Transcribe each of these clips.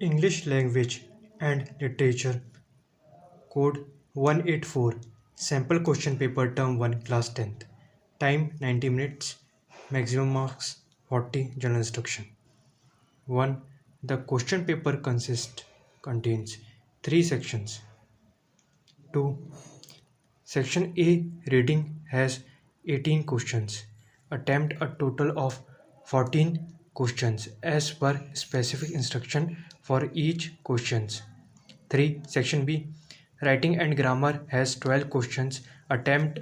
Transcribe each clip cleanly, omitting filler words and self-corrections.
English Language and Literature Code 184 Sample Question Paper Term 1 Class 10th Time 90 minutes Maximum Marks 40 General Instruction 1. The question paper contains 3 sections. 2. Section A Reading has 18 questions. Attempt a total of 14 questions as per specific instruction for each questions. 3. Section B Writing and Grammar has 12 questions. Attempt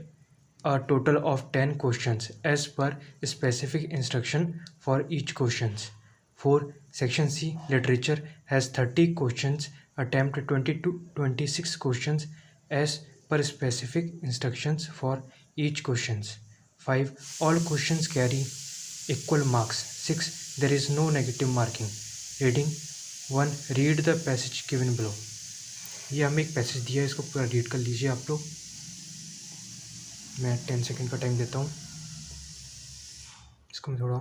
a total of 10 questions as per specific instruction for each questions. 4. Section C Literature has 30 questions. Attempt 20 to 26 questions as per specific instructions for each questions. 5. All questions carry equal marks. 6. There is no negative marking. Reading 1. Read the passage given below. ये हमें एक passage दिया है, इसको पूरा read कर लीजिए आप लोग. मैं 10 सेकंड का टाइम देता हूँ. इसको मैं थोड़ा,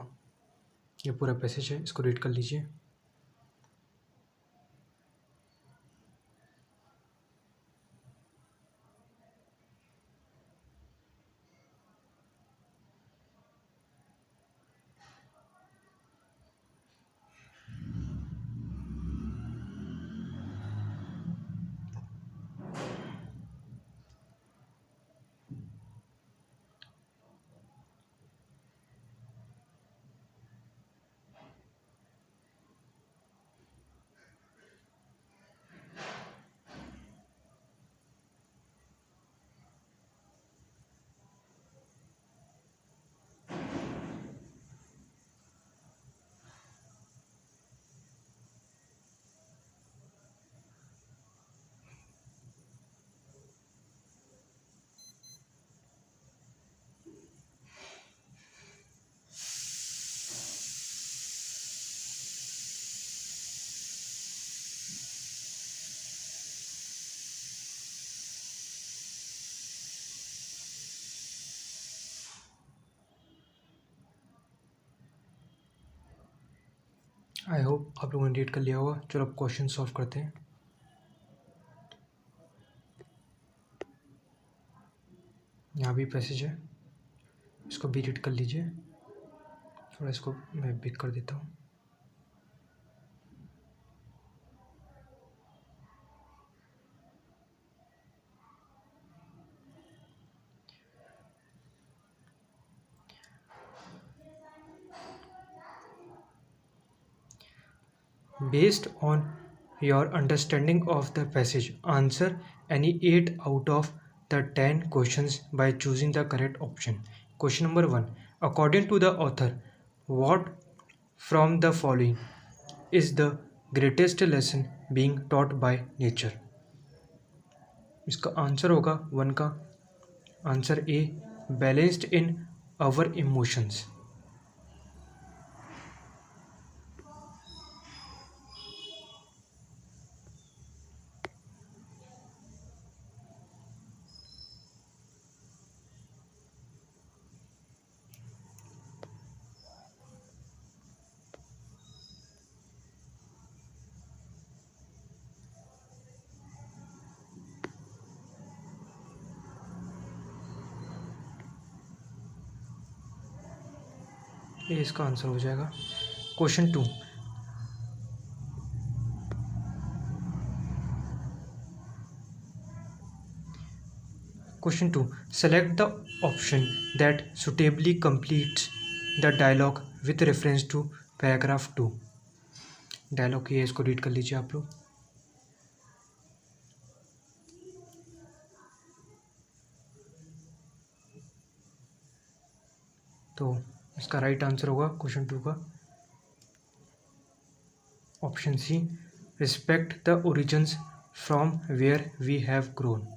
ये पूरा पैसेज है, इसको रीड कर लीजिए. आई होप आप लोगों ने रीड कर लिया होगा. चलो अब क्वेश्चन सॉल्व करते हैं. यहाँ भी पैसेज है, इसको भी रीड कर लीजिए. थोड़ा इसको मैं बिग कर देता हूँ. Based on your understanding of the passage, answer any 8 out of the 10 questions by choosing the correct option. Question number 1. According to the author, what from the following is the greatest lesson being taught by nature? इसका answer होगा 1 का answer A, balanced in our emotions. ये इसका answer हो जाएगा. Question 2. Question 2. Select the option that suitably completes the dialogue with reference to paragraph 2. Dialogue ये, इसको read कर लीजिए आप लोग. तो इसका राइट आंसर होगा क्वेश्चन 2 का option C, respect the origins from where we have grown.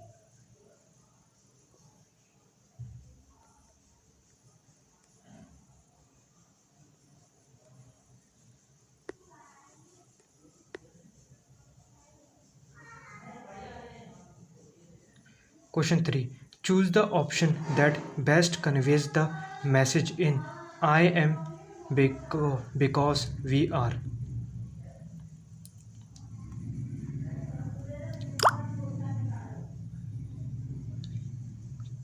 Question 3. Choose the option that best conveys the message in I am because we are.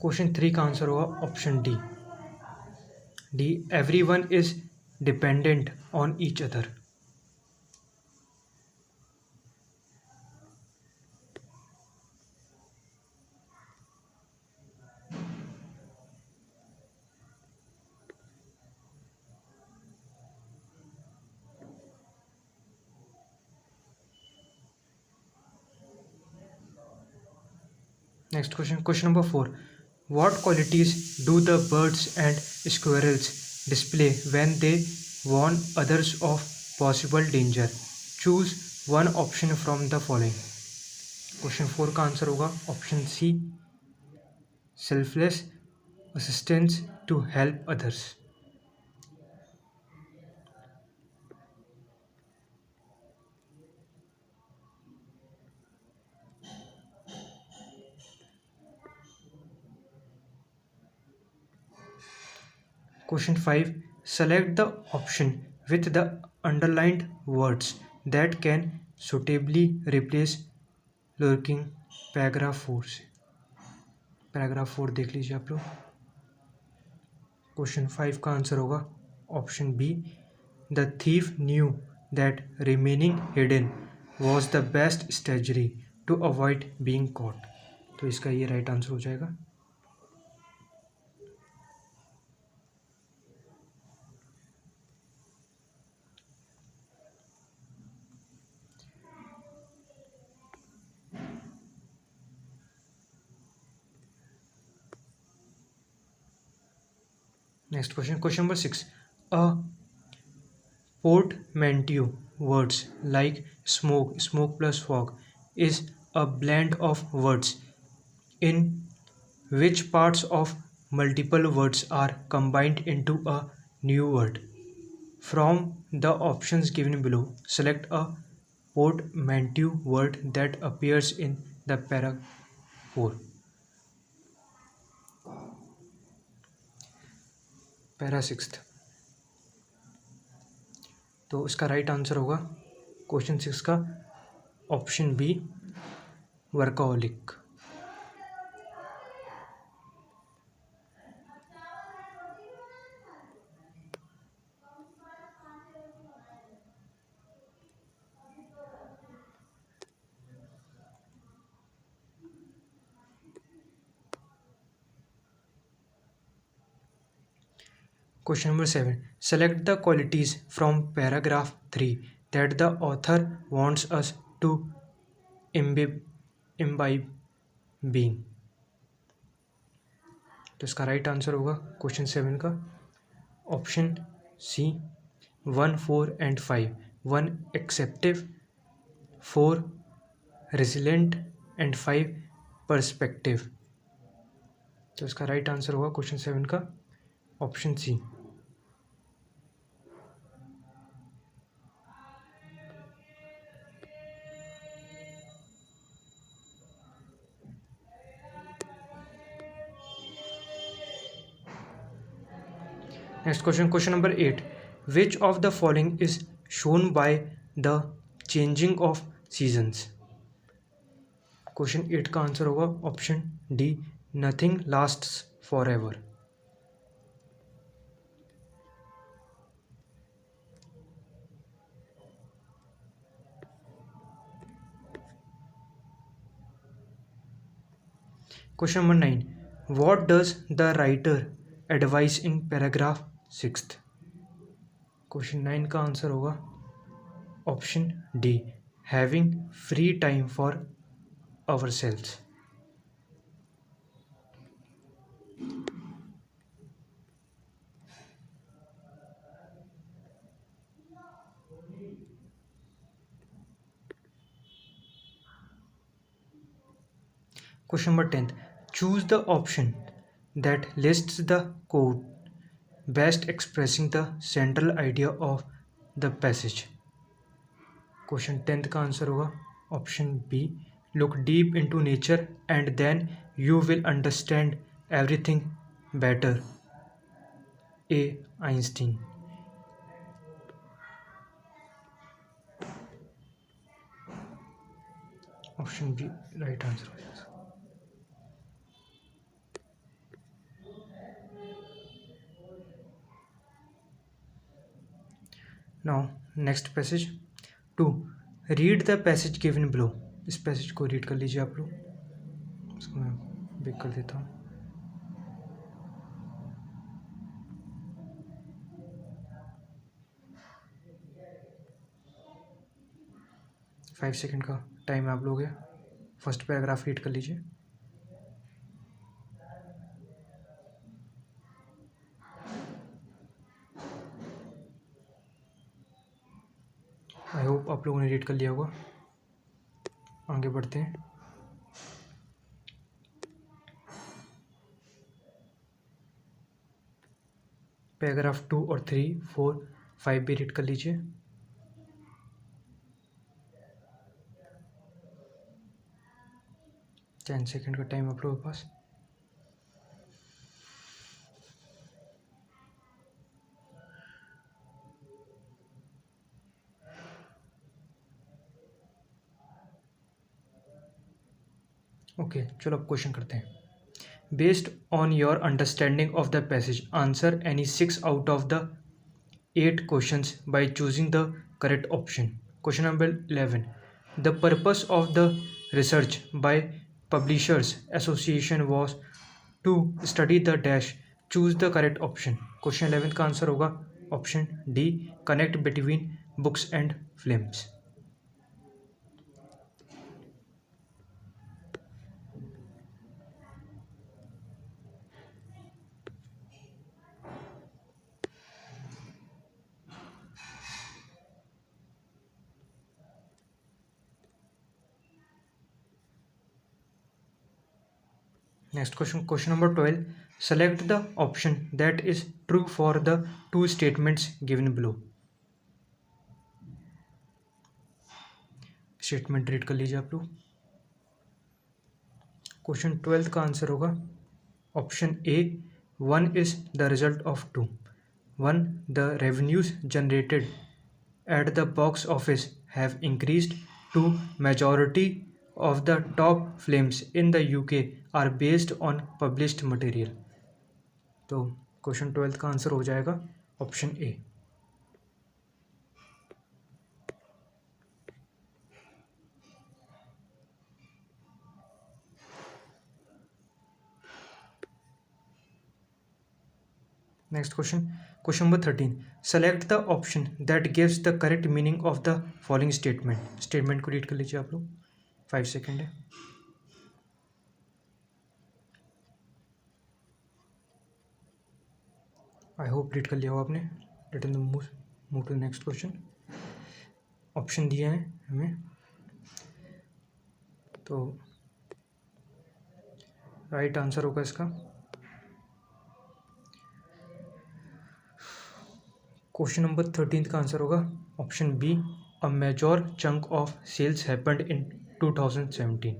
Question 3 का आंसर होगा option D. Everyone is dependent on each other. Next question number 4, what qualities do the birds and squirrels display when they warn others of possible danger? Choose one option from the following. Question 4 का answer होगा option C, selfless assistance to help others. Question 5. Select the option with the underlined words that can suitably replace lurking। Paragraph 4 से, paragraph 4 देख लीजिए आप लोग। Question 5 का answer होगा option B, the thief knew that remaining hidden was the best strategy to avoid being caught. तो इसका ये राइट आंसर हो जाएगा। Next question number 6. A portmanteau words like smoke plus fog is a blend of words in which parts of multiple words are combined into a new word. From the options given below, select a portmanteau word that appears in the paragraph 4. Para 6, तो इसका right answer होगा question 6 का option B, workaholic. Question number 7. Select the qualities from paragraph 3 that the author wants us to imbibe being। तो इसका right answer होगा question 7 का option C, 1, 4 and 5। 1 acceptive, 4 resilient and 5 perspective. तो इसका right answer होगा question 7 का option C. Next question number 8. Which of the following is shown by the changing of seasons? Question 8 का answer होगा option D, nothing lasts for ever. Question number 9. What does the writer advise in paragraph 6? Question 9 का answer होगा option D, having free time for ourselves। Question number 10. Choose the option that lists the quote best expressing the central idea of the passage। Question 10th का answer होगा option B, look deep into nature and then you will understand everything better, A Einstein. Option B right answer हो जाएगा। Now next passage 2, read the passage given below. इस passage को read कर लीजिए आप लोग। इसको मैं बिग कर देता हूँ। फाइव सेकेंड का टाइम आप लोग है। फर्स्ट पैराग्राफ रीड कर लीजिए। आई होप आप लोगों ने रीड कर लिया होगा। आगे बढ़ते हैं। पैराग्राफ 2 और 3, 4, 5 भी रीड कर लीजिए। 10 सेकेंड का टाइम आप लोगों के पास। ओके, चलो अब क्वेश्चन करते हैं। Based on your understanding of the passage answer any 6 out of the 8 questions by choosing the correct option. Question number 11, the purpose of the research by publishers association was to study the dash, choose the correct option. Question 11 का answer होगा option D, connect between books and films. Next question, question number 12. Select the option that is true for the two statements given below. Statement read कर लीजिए आप लोग। Question 12 का answer होगा option A, 1 is the result of 2. 1, the revenues generated at the box office have increased. 2, majority of the top films in the UK are based on published material. तो question 12 का answer हो जाएगा option A. Next question, question number 13, select the option that gives the correct meaning of the following statement. Statement को read कर लीजिए आप लोग। 5 second है। आई होप रीड कर लिया हो आपने। Let in move to next question. Option दिए हैं हमें, तो राइट आंसर होगा इसका क्वेश्चन नंबर 13 का आंसर होगा option B, a major chunk of sales happened in 2017।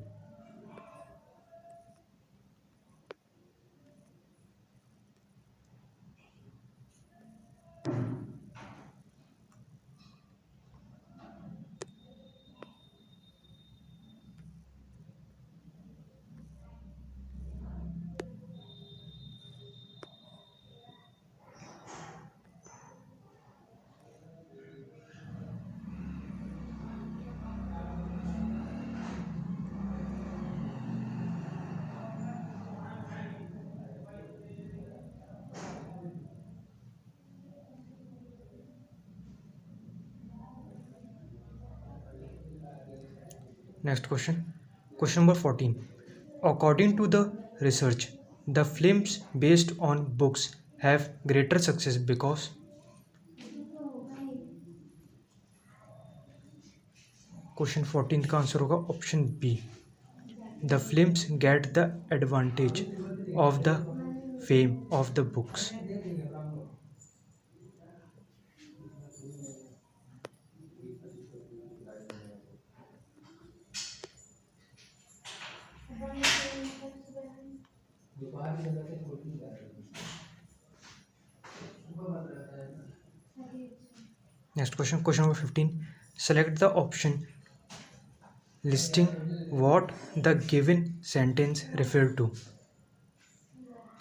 Next question, question number 14. According to the research, the films based on books have greater success because. Question 14 का answer होगा option B, the films get the advantage of the fame of the books. Next question, question number 15. Select the option listing what the given sentence refer to.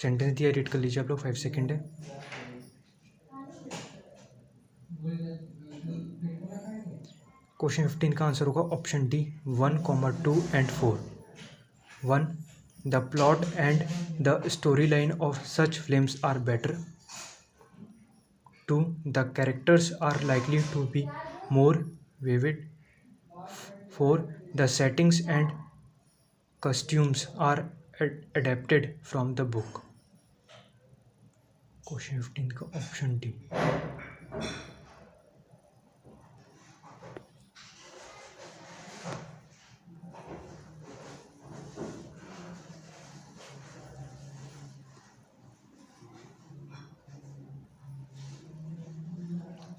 Sentence दिया, read कर लीजिए आप लोग। 5 second है। Question 15 का answer होगा option D 1, 2 and 4. 1. The plot and the storyline of such films are better. 2. The characters are likely to be more vivid. 4. The settings and costumes are adapted from the book. Question 15 का option D.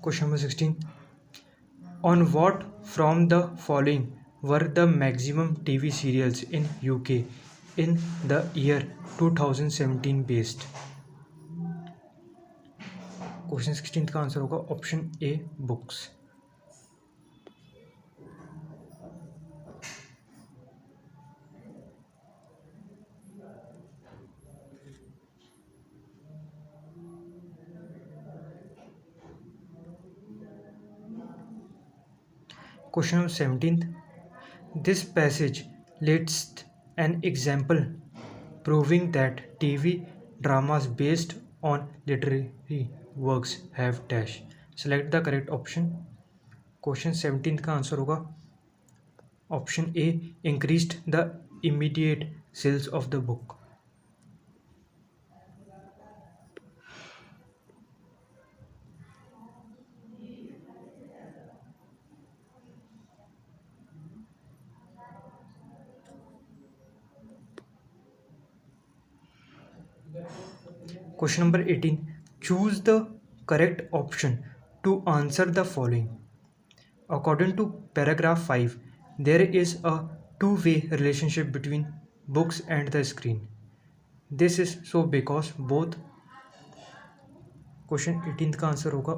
Question number 16. On what from the following were the maximum TV serials in UK in the year 2017 based? Question 16 का answer होगा option A books. Question number 17th. This passage lists an example proving that TV dramas based on literary works have dash. Select the correct option. Question 17th का answer होगा option A increased the immediate sales of the book. Question number 18. Choose the correct option to answer the following. According to paragraph 5, there is a two-way relationship between books and the screen. This is so because both. Question 18 का answer होगा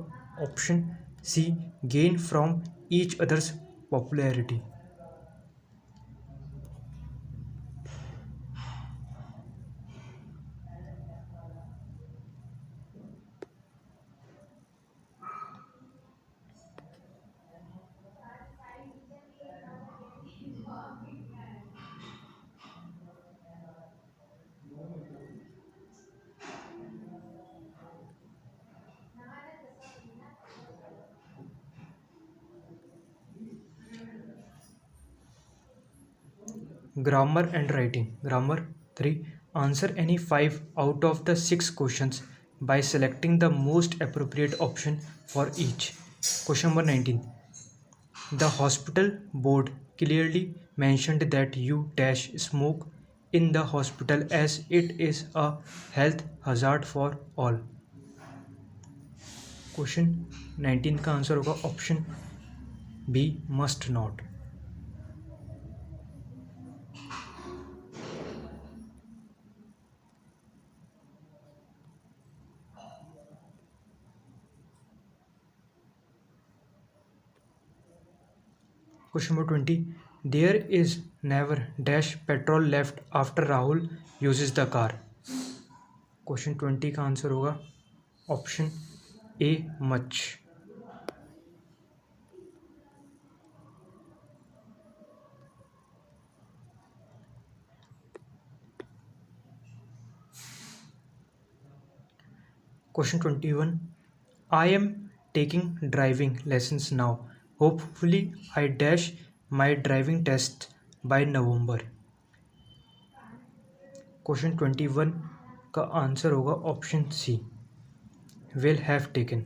option C gain from each other's popularity. Grammar and writing. Grammar 3. Answer any 5 out of the 6 questions by selecting the most appropriate option for each. Question number 19. The hospital board clearly mentioned that you dash smoke in the hospital as it is a health hazard for all. Question 19 का answer होगा option B must not. Question number 20. There is never dash petrol left after Rahul uses the car. Question 20 का answer होगा option A much. Question 21. I am taking driving lessons now. Hopefully I dash my driving test by November. Question 21 का answer होगा option C will have taken.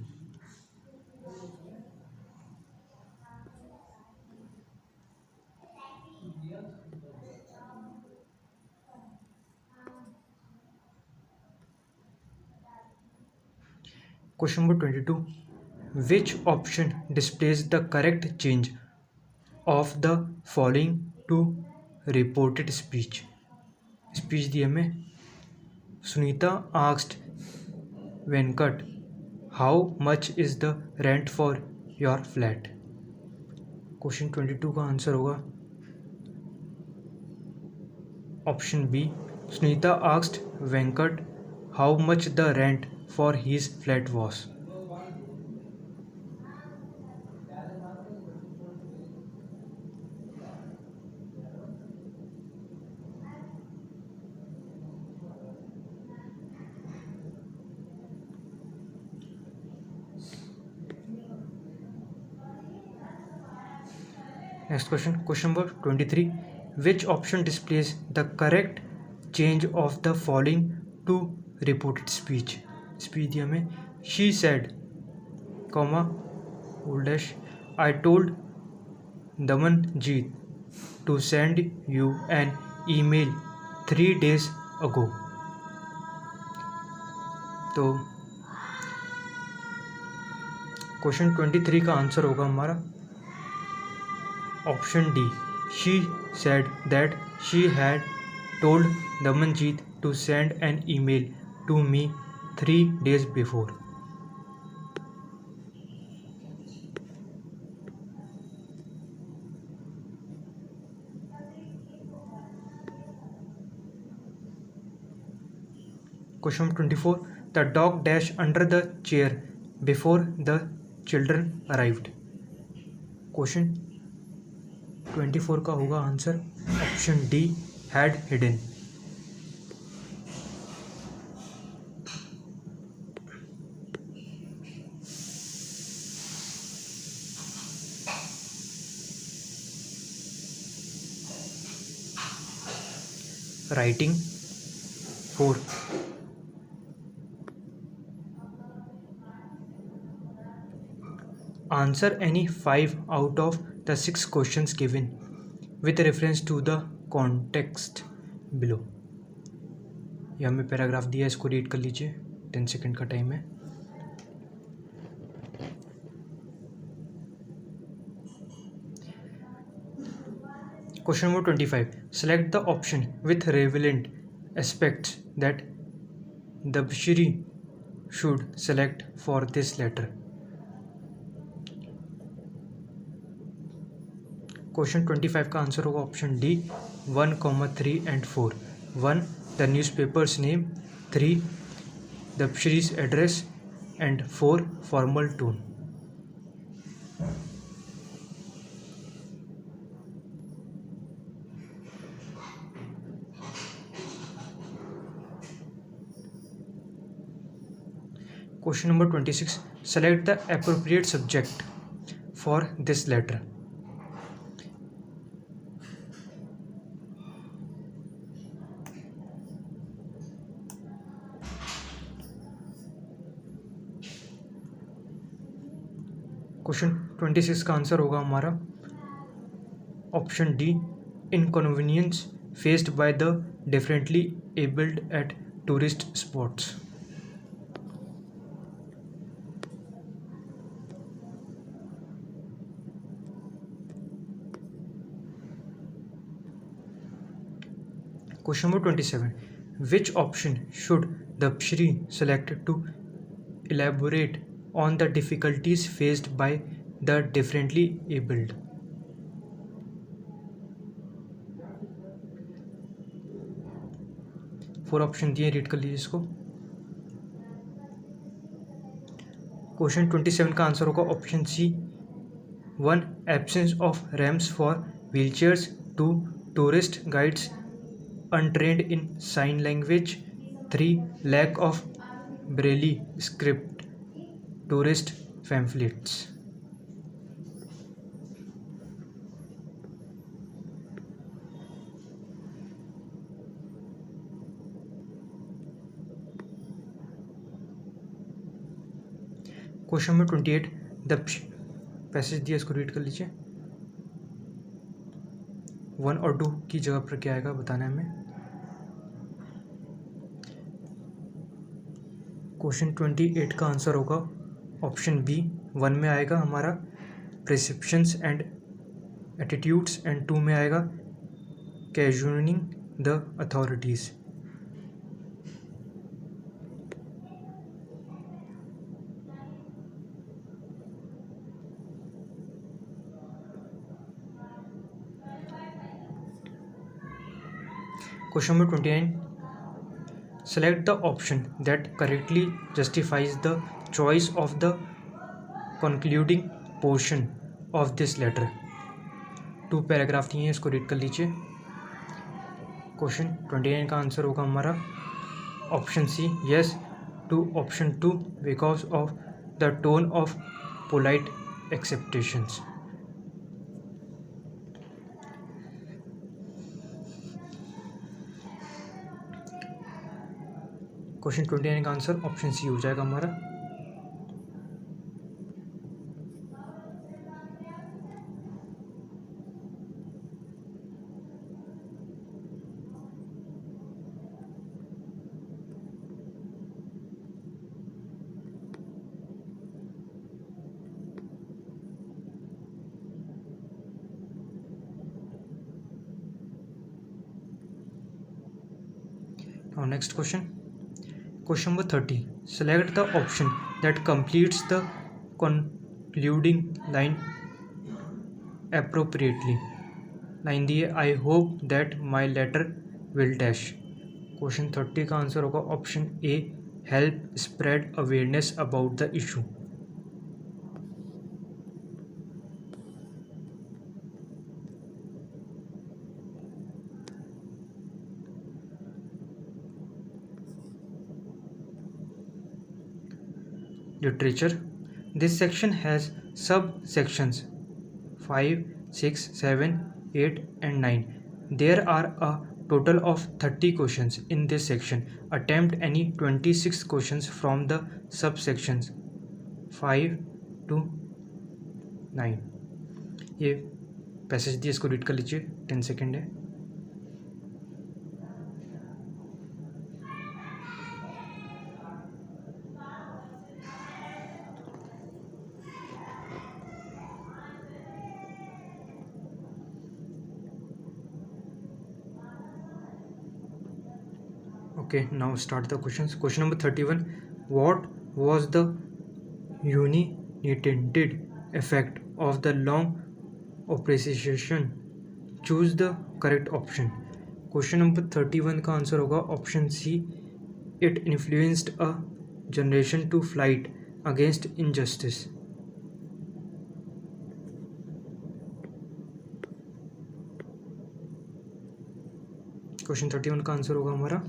Question number 22. Which option displays the correct change of the following to reported speech? Speech दी हमें. Sunita asked Venkat, how much is the rent for your flat? Question 22 का answer होगा option B. Sunita asked Venkat how much the rent for his flat was. Next question number 23, which option displays the correct change of the following to reported speech दिया हमें, she said comma dash I told Damanjeet to send you an email 3 days ago। तो क्वेश्चन 23 का answer होगा हमारा option D, she said that she had told Damanjeet to send an email to me 3 days before। Question 24, the dog dash under the chair before the children arrived। Question 24 का होगा answer option D, had hidden। Writing 4, answer any 5 out of the 6 questions given with reference to the context below। ये हमें paragraph दिया है, इसको read कर लीजिए, 10 second का टाइम है। Question number 25, select the option with relevant aspects that Debashree should select for this letter. Question 25 का आंसर होगा option D, 1, 3 and 4। 1 the newspaper's नेम, 3 Debashree's address and 4 formal tone. Question number 26, select the appropriate subject for this letter. Question 26 का answer होगा हमारा option D, inconvenience faced by the differently abled at tourist spots. Question number 27, which option should Debashree select to elaborate on the difficulties faced by the differently abled। Four option दिए, read कर लीजिए इसको। Question 27 का answer होगा option C, 1 absence of ramps for wheelchairs, 2 tourist guides untrained in sign language, 3 lack of Braille script tourist pamphlets. Question number 28, the passage दिया, इसको read कर लीजिए। 1 और 2 की जगह पर क्या आएगा बताना है हमें। क्वेश्चन 28 का आंसर होगा ऑप्शन बी, 1 में आएगा हमारा प्रिसेप्शंस एंड एटीट्यूड्स एंड 2 में आएगा cajoling the authorities. Question number 29, select the option that correctly justifies the choice of the concluding portion of this letter। 2 paragraph दिए हैं, इसको रीड कर लीजिए। क्वेश्चन 29 का आंसर होगा हमारा option C, yes to option 2 because of the tone of polite expectations. Question 29 का answer option C हो जाएगा हमारा। Now next question. Question number 30. Select the option that completes the concluding line appropriately. Line दी है, I hope that my letter will dash. Question 30 का answer होगा option A, help spread awareness about the issue. Literature. This section has subsections 5, 6, 7, 8 and 9. There are a total of 30 questions in this section. Attempt any 26 questions from the subsections 5 to 9. ये passage दिए, इसको read कर लीजिए, 10 second है। Okay, now start the questions. Question number 31. What was the unintended effect of the long appreciation? Choose the correct option. Question number 31 का answer होगा option C, it influenced a generation to fight against injustice. Question 31 का answer होगा हमारा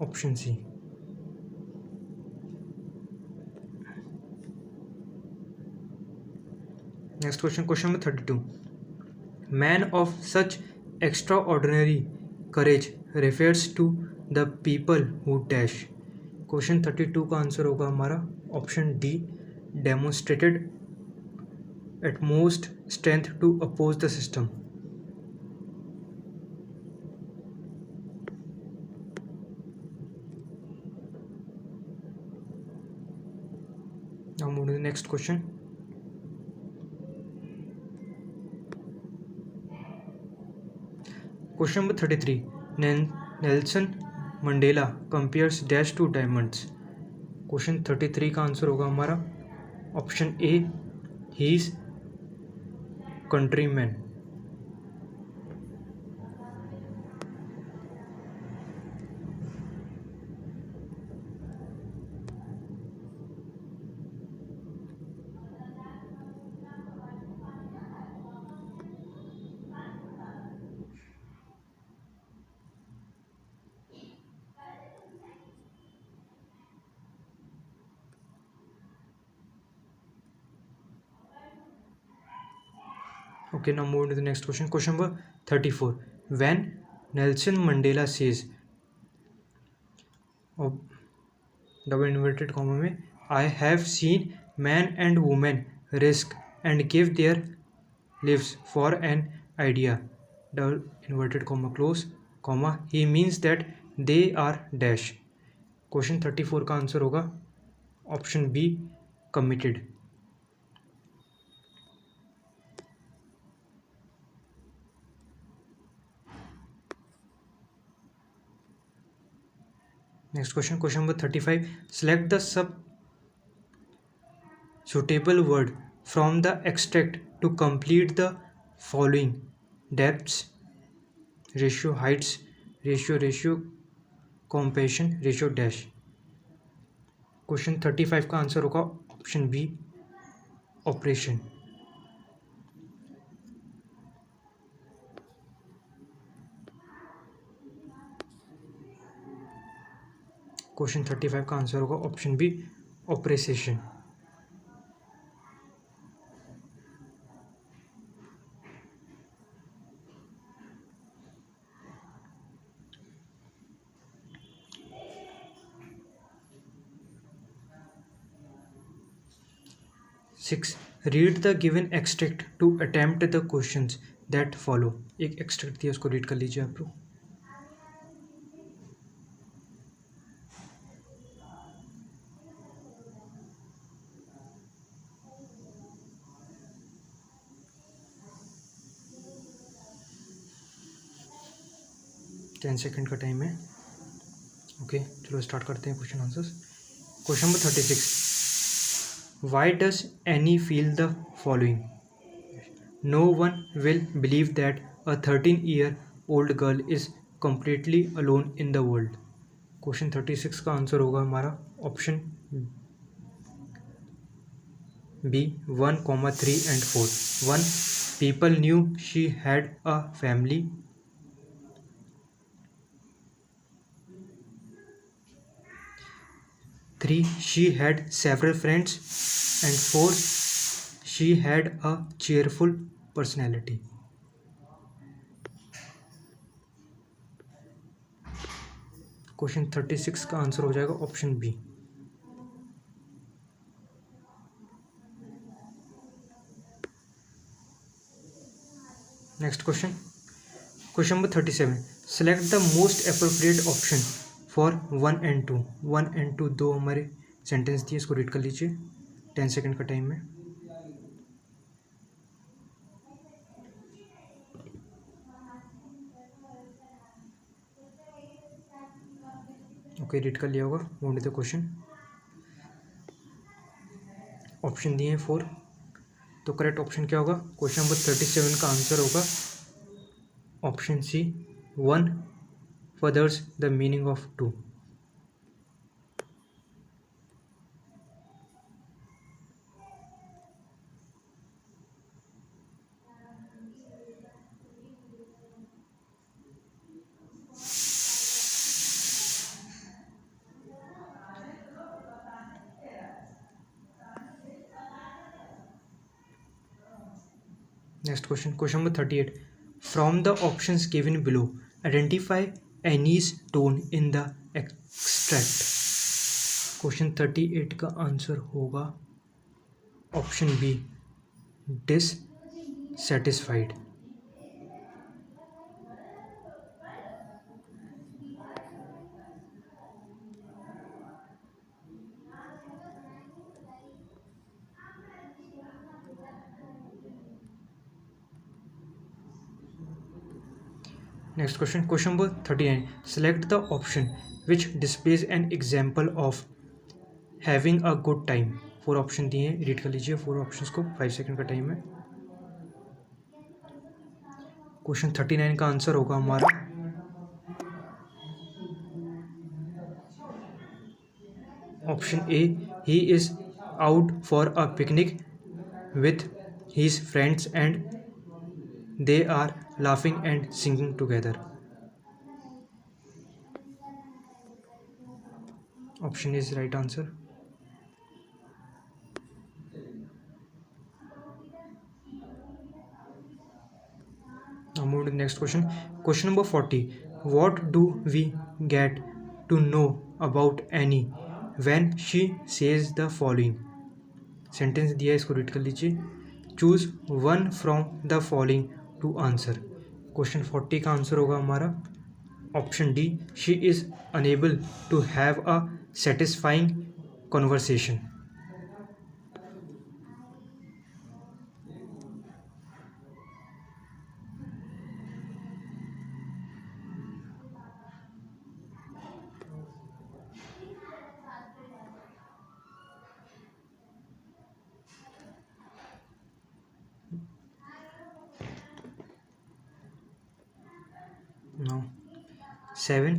option C. Next question, question number 32. Man of such extraordinary courage refers to the people who dash. Question 32 का answer होगा हमारा option D, demonstrated utmost strength to oppose the system. Now move to the next question. Question number 33. Nelson Mandela compares dash to diamonds. Question 33 का answer होगा हमारा option A, his countryman. Okay, now move to the next question. Question number 34. When Nelson Mandela says, double inverted comma में, I have seen men and women risk and give their lives for an idea, double inverted comma close comma, he means that they are dash. Question 34 का answer होगा option B, committed. Next question, question number 35. Select the suitable word from the extract to complete the following: depths, ratio, heights, ratio, compassion, ratio dash. Question 35 का answer होगा option B, operation. Question 35 का answer होगा option B, operation. 6. Read the given extract to attempt the questions that follow. एक extract दिया उसको read कर लीजिए आप लोग. 10 सेकेंड का टाइम है. ओके चलो स्टार्ट करते हैं question answers. Question number 36. Why does any feel the following? No one will believe that a 13-year-old girl is completely alone in the world. Question 36 का आंसर होगा हमारा option B 1, 3 and 4. 1. People knew she had a family. 3. She had several friends. And 4. She had a cheerful personality. Question 36 का answer हो जाएगा option B. Next question. Question number 37. Select the most appropriate option for 1 and 2. 1 and 2 दो हमारे sentence दिए, इसको read कर लीजिए. 10 second का टाइम है. ओके रीड कर लिया होगा. Vote the question. ऑप्शन दिए हैं 4. तो करेक्ट ऑप्शन क्या होगा? क्वेश्चन नंबर 37 का आंसर होगा option C 1 furthers the meaning of 2. Next question. Question number 38. From the options given below, identify Annie's tone in the extract. Question 38 का answer होगा option B dissatisfied. Next question. Question number 39. Select the option which displays an example of having a good time. 4 option दिए हैं, read कर लीजिए 4 options को. 5 second का time है. Question 39 का आंसर होगा हमारा option A he is out for a picnic with his friends and they are laughing and singing together. Option is right answer. Now move to the next question. Question number 40. What do we get to know about Annie when she says the following? Sentence दिया है, इसको read कर लीजिए. Choose one from the following to answer. Question 40 का answer होगा हमारा option D she is unable to have a satisfying conversation. Now 7.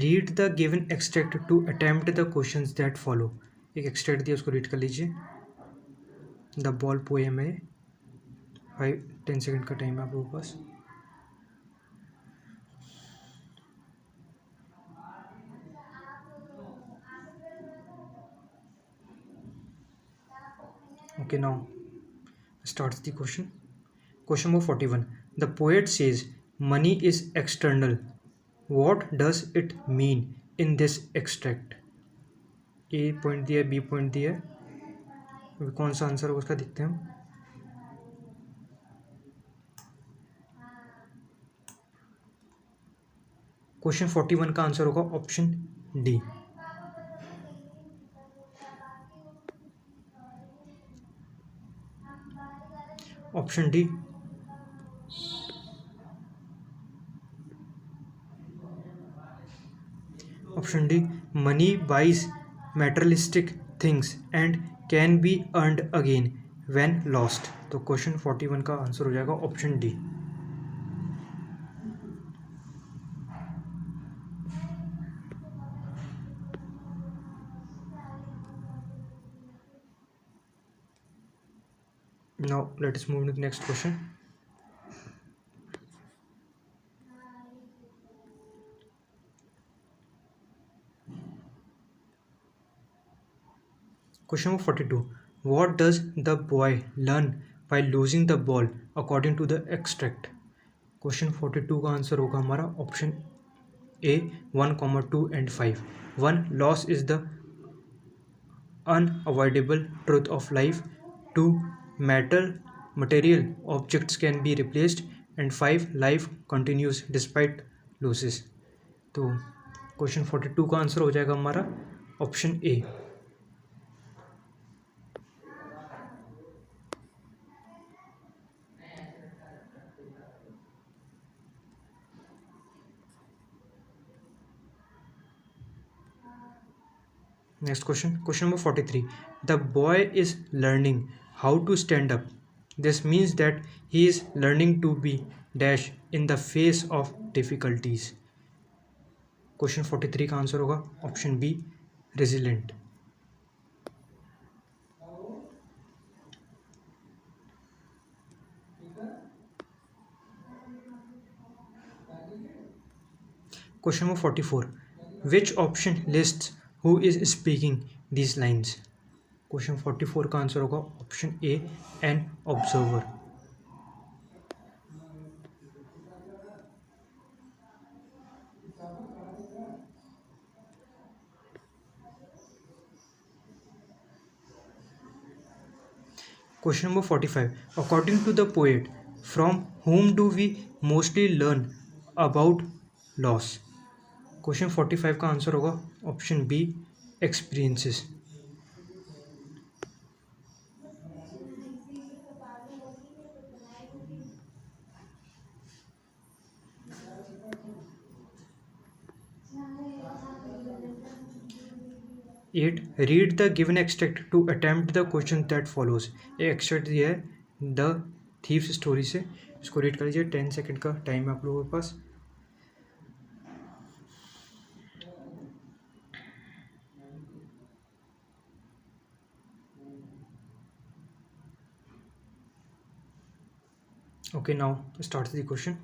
Read the given extract to attempt the questions that follow. एक extract दिया, उसको read कर लीजिए. The ball poem है. 10 second का टाइम है आप लोगों के पास. Okay, now starts the question. Question number 41. The poet says money is external. What does it mean in this extract? A point दिया, बी पॉइंट दिया, अभी कौन सा आंसर होगा उसका देखते हैं हम। क्वेश्चन 41 का आंसर होगा option D. Option D. Option D, money buys materialistic things and can be earned again when lost. तो क्वेश्चन 41 का आंसर हो जाएगा option D. Now let us move to the next question. Question number 42. What does the boy learn by losing the ball according to the extract? Question 42 का answer होगा हमारा option A 1, 2 and 5. 1. Loss is the unavoidable truth of life. 2. Material objects can be replaced. And 5. Life continues despite losses. तो question 42 का answer हो जाएगा हमारा option A. Next question. Question number 43. The boy is learning how to stand up. This means that he is learning to be dash in the face of difficulties. Question 43 का answer होगा option B resilient. Question number 44. Which option lists who is speaking these lines? Question 44 का answer होगा option A an observer. Question number 45. According to the poet, from whom do we mostly learn about loss? Question 45 का answer होगा option B experiences. Eight, read the given extract to attempt the question that follows. एक extract दिया है the thieves story से, इसको read कर लीजिए। 10 second का टाइम है आप लोगों के पास। Okay, now start the question.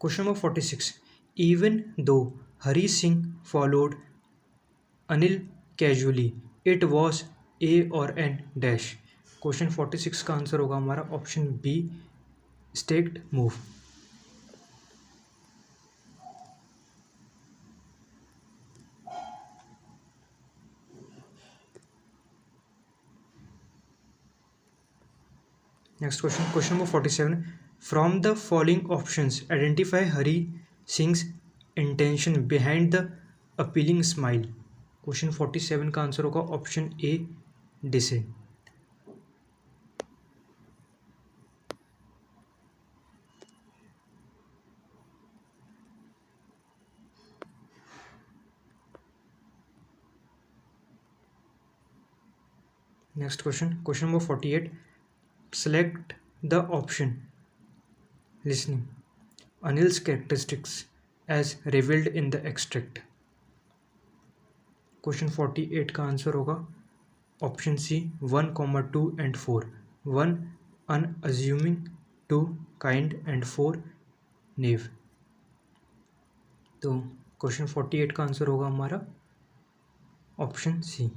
Question number 46. Even though Hari Singh followed Anil casually, it was A or N dash. Question 46 का आंसर होगा हमारा option B stacked move. Next question. Question number 47. From the following options, identify Hari Singh's intention behind the appealing smile. Question 47 का answer होगा option A decent. Next question. Question number 48. Select the option listening. Anil's characteristics as revealed in the extract. Question 48 का answer होगा option C 1, 2 and 4. 1 unassuming, 2 kind and 4 naive. तो question 48 का answer होगा हमारा option C.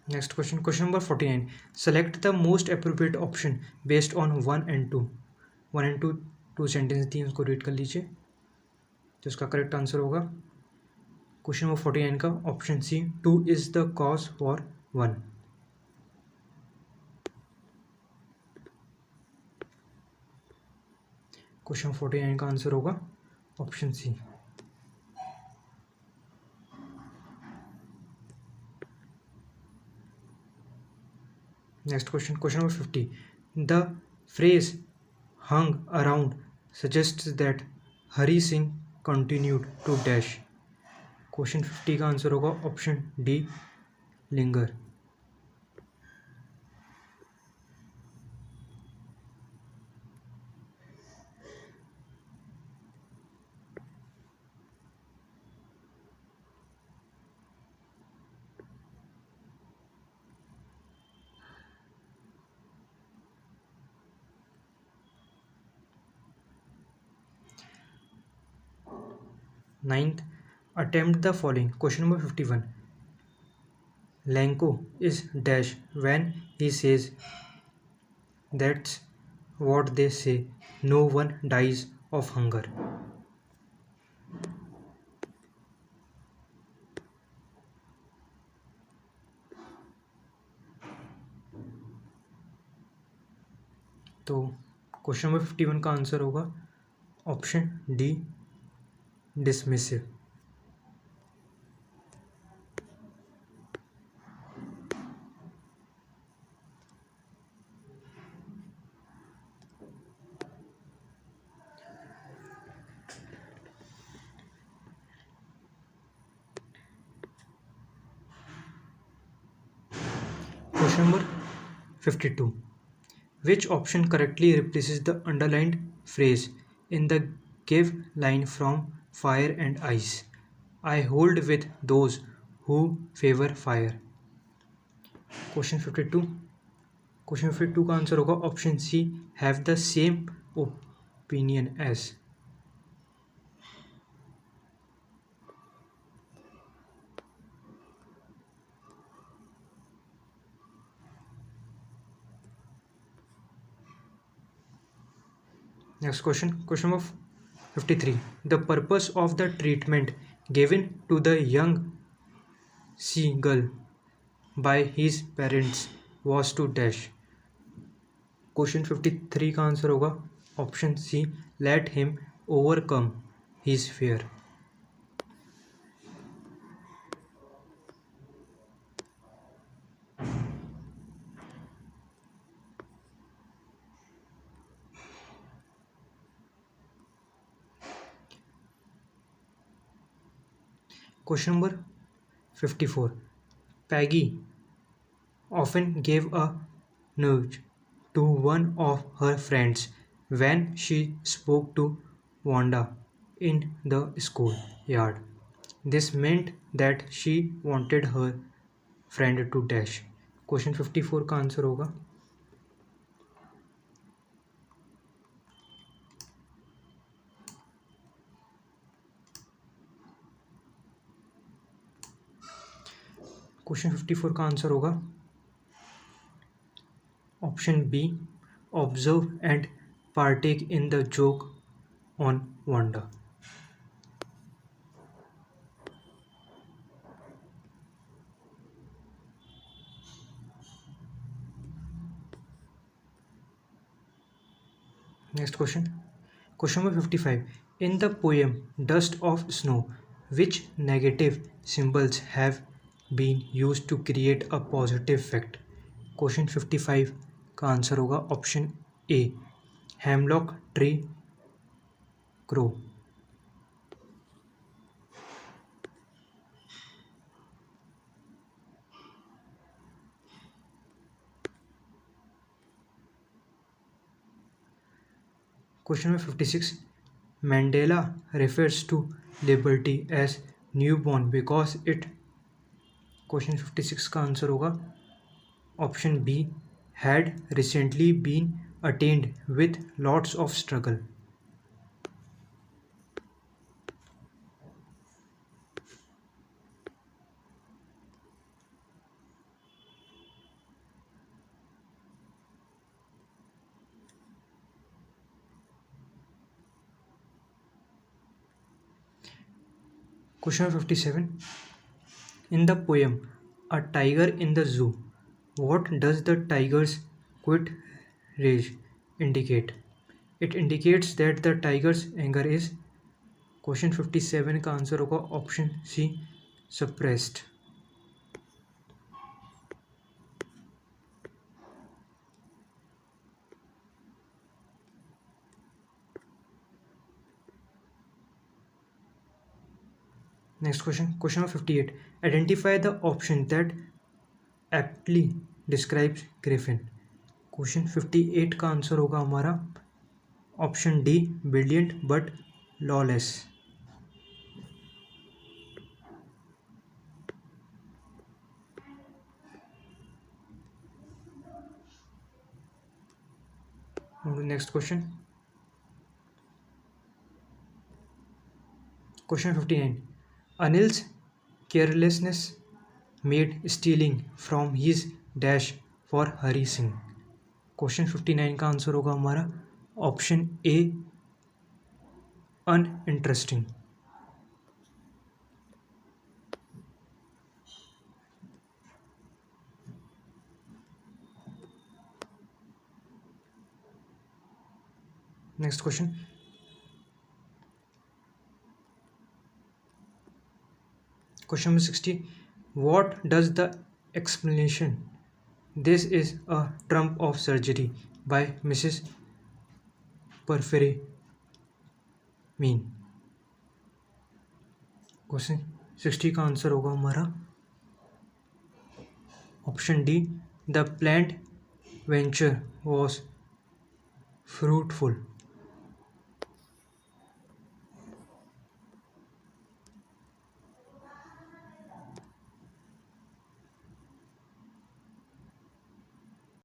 Next question, question number 49, select the most appropriate option based on 1 and 2। 1 and 2 two sentence दी, उसको read कर लीजिए। तो इसका करेक्ट आंसर होगा क्वेश्चन नंबर 49 का option C, 2 is the cause for 1। Question 49 का आंसर होगा option C. Next question, question number 50, the phrase hung around suggests that Hari Singh continued to dash। Question 50 का आंसर होगा option D, linger. Ninth, attempt the following। Question number 51, Lenko is dash when he says that's what they say, no one dies of hunger। तो question number 51 का answer होगा option D, dismissive. Question number 52, which option correctly replaces the underlined phrase in the give line from Fire and Ice? I hold with those who favor fire। Question 52, question 52 का answer होगा option C, have the same opinion as. Next question, question number 53, the purpose of the treatment given to the young seagull by his parents was to dash। Question 53 का answer होगा option C, let him overcome his fear. Question number 54, Peggy often gave a nudge to one of her friends when she spoke to Wanda in the schoolyard। This meant that she wanted her friend to dash। Question 54 का answer होगा question 54 का answer होगा option B, observe and partake in the joke on Wanda. Next question, question number 55, in the poem dust of snow which negative symbols have been used to create a positive fact. Question 55 का answer होगा option A, hemlock tree, crow. Question number 56, Mandela refers to liberty as newborn because it। Question 56 का answer होगा option B, had recently been attained with lots of struggle। Question 57. In the poem A Tiger in the Zoo, what does the tiger's quit rage indicate? It indicates that the tiger's anger is. Question 57 का answer होगा option C, suppressed. Next question number 58. Identify the option that aptly describes Griffin. Question 58 का answer होगा हमारा option D, brilliant but lawless. Next question 59. Anil's carelessness made stealing from his dash for Hari Singh. Question 59 का answer होगा हमारा option A, uninteresting. Next question number 60. What does the explanation "This is a trump of surgery" by Mrs. Porphyry mean? Question 60 का answer होगा हमारा option D, the planned venture was fruitful.